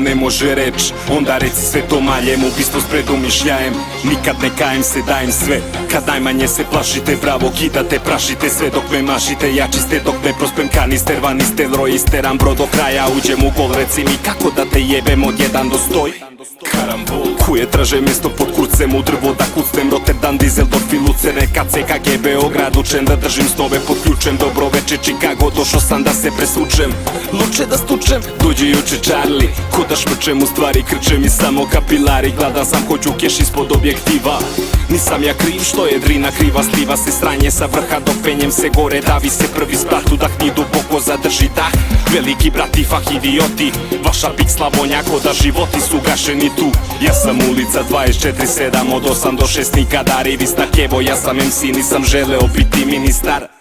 ne može reč, onda reci sve to maljem, ubistvo s predomišljajem. Nikad ne kajem se, dajem sve, kad najmanje se plašite, bravo kidate, prašite sve dok me mašite. Jači ste dok ne prospem kanister, vanister, rojisteram bro do kraja. Uđem u gol, reci mi kako da te jebem od 1 do 100. Karambol, kuje traže mjesto pod kurcem, u drvo da kucnem, Rotterdam, Düsseldorf i Lucerne, KCKG, Beograd, učem da držim snove pod ključem. Dobro veče Chicago, došao sam da se presučem, luče da stučem. Dođi juče Charlie, ko da šmrčem, u stvari krčem i samo kapilari. Gladan sam, hoću keš ispod objektiva, nisam ja kriv što je drina kriva. Sliva se sranje sa vrha dok penjem se gore, davi se prvi sprat, udahni duboko, zadrži dah. Veliki brati, fah idioti, vaša big Slavonja, ko da životi su gašeni tu. Ja sam ulica 24/7 od 8 do 6 nikada rivista kevo. Ja sam MC, nisam želeo biti ministar.